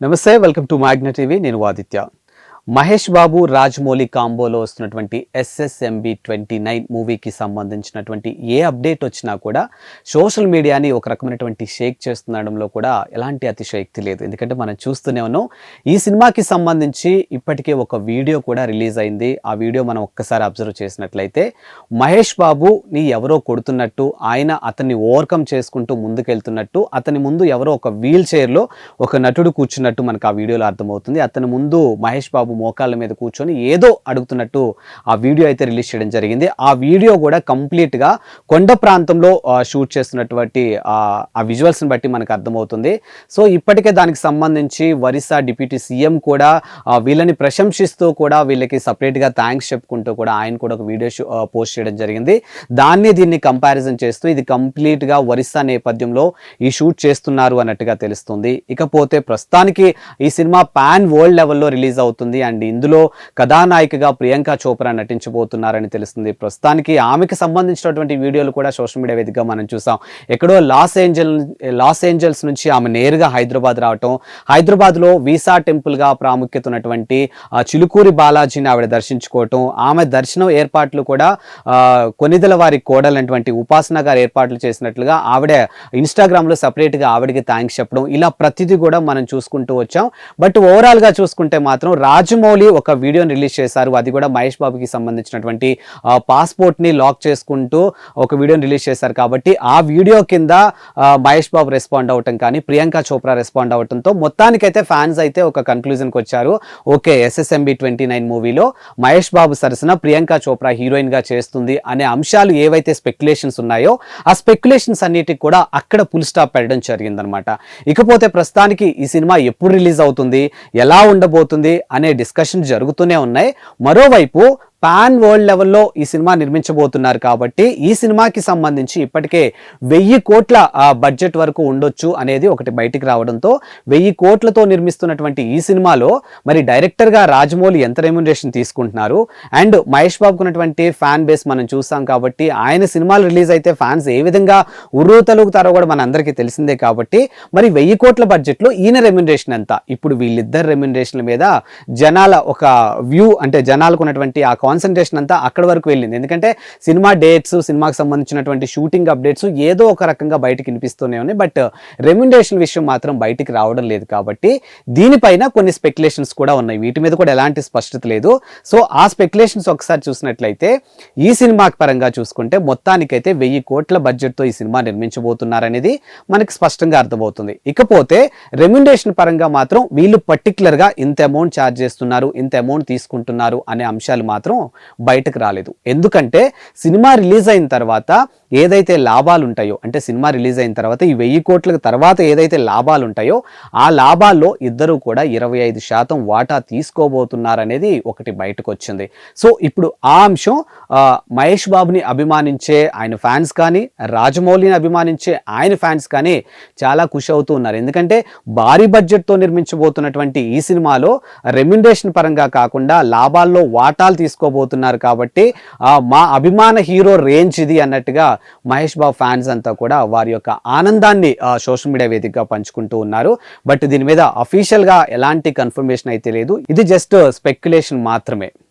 నమస్తే, welcome to Magna TV. నేను ఆదిత్య. మహేష్ బాబు రాజమౌళి కాంబోలో వస్తున్నటువంటి ఎస్ఎస్ఎంబి 29 మూవీకి సంబంధించినటువంటి ఏ అప్డేట్ వచ్చినా కూడా సోషల్ మీడియాని ఒక రకమైనటువంటి షేక్ చేస్తుండడంలో కూడా ఎలాంటి అతిశయోక్తి లేదు. ఎందుకంటే మనం చూస్తూనే ఉన్నాం, ఈ సినిమాకి సంబంధించి ఇప్పటికే ఒక వీడియో కూడా రిలీజ్ అయింది. ఆ వీడియో మనం ఒక్కసారి అబ్జర్వ్ చేసినట్లయితే మహేష్ బాబుని ఎవరో కొడుతున్నట్టు, ఆయన అతన్ని ఓవర్కమ్ చేసుకుంటూ ముందుకెళ్తున్నట్టు, అతని ముందు ఎవరో ఒక వీల్ చైర్లో ఒక నటుడు కూర్చున్నట్టు మనకు ఆ వీడియోలో అర్థమవుతుంది. అతని ముందు మహేష్ బాబు మోకాళ్ళ మీద కూర్చొని ఏదో అడుగుతున్నట్టు ఆ వీడియో అయితే రిలీజ్ చేయడం జరిగింది. ఆ వీడియో కూడా కంప్లీట్గా కొండ ప్రాంతంలో షూట్ చేస్తున్నటువంటి ఆ విజువల్స్ని బట్టి మనకు అర్థమవుతుంది. సో ఇప్పటికే దానికి సంబంధించి ఒరిస్సా డిప్యూటీ సీఎం కూడా వీళ్ళని ప్రశంసిస్తూ కూడా వీళ్ళకి సపరేట్గా థ్యాంక్స్ చెప్పుకుంటూ కూడా ఆయన కూడా ఒక వీడియో పోస్ట్ చేయడం జరిగింది. దీన్ని కంపారిజన్ చేస్తూ ఇది కంప్లీట్గా ఒరిస్సా నేపథ్యంలో ఈ షూట్ చేస్తున్నారు అన్నట్టుగా తెలుస్తుంది. ఇకపోతే ప్రస్తుతానికి ఈ సినిమా పాన్ వరల్డ్ లెవెల్లో రిలీజ్ అవుతుంది అండ్ ఇందులో కథానాయికగా ప్రియాంక చోప్రా నటించబోతున్నారని తెలుస్తుంది. ప్రస్తుతానికి ఆమెకు సంబంధించినటువంటి వీడియోలు కూడా సోషల్ మీడియా వేదికగా మనం చూసాం. ఎక్కడో లాస్ ఏంజల్స్ నుంచి ఆమె నేరుగా హైదరాబాద్ రావటం, హైదరాబాద్లో వీసా టెంపుల్గా ప్రాముఖ్యత ఉన్నటువంటి చిలుకూరి బాలాజీని ఆవిడ దర్శించుకోవటం, ఆమె దర్శనం ఏర్పాట్లు కూడా కొనిదెల వారి కోడలైనటువంటి ఉపాసన గారు ఏర్పాట్లు చేసినట్లుగా ఆవిడ ఇన్స్టాగ్రామ్లో సపరేట్గా ఆవిడకి థ్యాంక్స్ చెప్పడం, ఇలా ప్రతిదీ కూడా మనం చూసుకుంటూ వచ్చాం. బట్ ఓవరాల్గా చూసుకుంటే మాత్రం రాజమౌళి ఒక వీడియోని రిలీజ్ చేశారు. అది కూడా మహేష్ బాబుకి సంబంధించినటువంటి పాస్పోర్ట్ని లాక్ చేసుకుంటూ ఒక వీడియోని రిలీజ్ చేశారు. కాబట్టి ఆ వీడియో కింద మహేష్ బాబు రెస్పాండ్ అవటం కానీ ప్రియాంక చోప్రా రెస్పాండ్ అవటంతో మొత్తానికైతే ఫ్యాన్స్ అయితే ఒక కన్క్లూజన్కి వచ్చారు. ఓకే, ఎస్ఎస్ఎంబి 29 మూవీలో మహేష్ బాబు సరసన ప్రియాంక చోప్రా హీరోయిన్గా చేస్తుంది అనే అంశాలు ఏవైతే స్పెక్యులేషన్స్ ఉన్నాయో ఆ స్పెక్యులేషన్స్ అన్నిటికి కూడా అక్కడ ఫుల్ స్టాప్ పెట్టడం జరిగిందనమాట. ఇకపోతే ప్రస్తుతానికి ఈ సినిమా ఎప్పుడు రిలీజ్ అవుతుంది, ఎలా ఉండబోతుంది అనే డిస్కషన్ జరుగుతూనే ఉన్నాయి. మరోవైపు పాన్ వరల్డ్ లెవెల్లో ఈ సినిమా నిర్మించబోతున్నారు కాబట్టి ఈ సినిమాకి సంబంధించి ఇప్పటికే 1000 కోట్ల బడ్జెట్ వరకు ఉండొచ్చు అనేది ఒకటి బయటికి రావడంతో 1000 కోట్లతో నిర్మిస్తున్నటువంటి ఈ సినిమాలో మరి డైరెక్టర్గా రాజమౌళి ఎంత రెమ్యునరేషన్ తీసుకుంటున్నారు అండ్ మహేష్ బాబుకు ఉన్నటువంటి ఫ్యాన్ బేస్ మనం చూసాం కాబట్టి ఆయన సినిమాలు రిలీజ్ అయితే ఫ్యాన్స్ ఏ విధంగా ఉర్రూతలుగుతారో కూడా మన అందరికీ తెలిసిందే. కాబట్టి మరి 1000 కోట్ల బడ్జెట్లో ఈయన రెమ్యునరేషన్ ఎంత, ఇప్పుడు వీళ్ళిద్దరు రెమ్యునరేషన్ల మీద జనాల ఒక వ్యూ అంటే జనాలకు ఉన్నటువంటి ఆ కాన్సన్ట్రేషన్ అంతా అక్కడ వరకు వెళ్ళింది. ఎందుకంటే సినిమా డేట్స్, సినిమాకి సంబంధించినటువంటి షూటింగ్ అప్డేట్స్ ఏదో ఒక రకంగా బయటకు వినిపిస్తూనే ఉన్నాయి. బట్ రెమ్యునరేషన్ విషయం మాత్రం బయటికి రావడం లేదు. కాబట్టి దీనిపైన కొన్ని స్పెక్యులేషన్స్ కూడా ఉన్నాయి. వీటి మీద కూడా ఎలాంటి స్పష్టత లేదు. సో ఆ స్పెక్యులేషన్స్ ఒకసారి చూసినట్లయితే ఈ సినిమా పరంగా చూసుకుంటే మొత్తానికైతే 1000 కోట్ల బడ్జెట్తో ఈ సినిమా నిర్మించబోతున్నారనేది మనకి స్పష్టంగా అర్థమవుతుంది. ఇకపోతే రెమ్యునరేషన్ పరంగా మాత్రం వీళ్ళు పర్టికులర్గా ఇంత అమౌంట్ ఛార్జ్ చేస్తున్నారు, ఇంత అమౌంట్ తీసుకుంటున్నారు అనే అంశాలు మాత్రం బయటకు రాలేదు. ఎందుకంటే సినిమా రిలీజ్ అయిన తర్వాత ఏదైతే లాభాలు ఉంటాయో, అంటే సినిమా రిలీజ్ అయిన తర్వాత ఈ 1000 కోట్ల తర్వాత ఏదైతే లాభాలు ఉంటాయో ఆ లాభాల్లో ఇద్దరు కూడా 25% వాటా తీసుకోబోతున్నారనేది ఒకటి బయటకు వచ్చింది. సో ఇప్పుడు ఆ అంశం మహేష్ బాబుని అభిమానించే ఆయన ఫ్యాన్స్ కానీ, రాజమౌళిని అభిమానించే ఆయన ఫ్యాన్స్ కానీ చాలా ఖుషి అవుతూ ఉన్నారు. ఎందుకంటే భారీ బడ్జెట్తో నిర్మించబోతున్నటువంటి ఈ సినిమాలో రెమ్యునరేషన్ పరంగా కాకుండా లాభాల్లో వాటాలు తీసుకోబోతున్నారు. కాబట్టి మా అభిమాన హీరో రేంజ్ ఇది అన్నట్టుగా మహేష్ బాబు ఫ్యాన్స్ అంతా కూడా వారి యొక్క ఆనందాన్ని సోషల్ మీడియా వేదికగా పంచుకుంటూ ఉన్నారు. బట్ దీని మీద అఫీషియల్గా ఎలాంటి కన్ఫర్మేషన్ అయితే లేదు. ఇది జస్ట్ స్పెక్యులేషన్ మాత్రమే.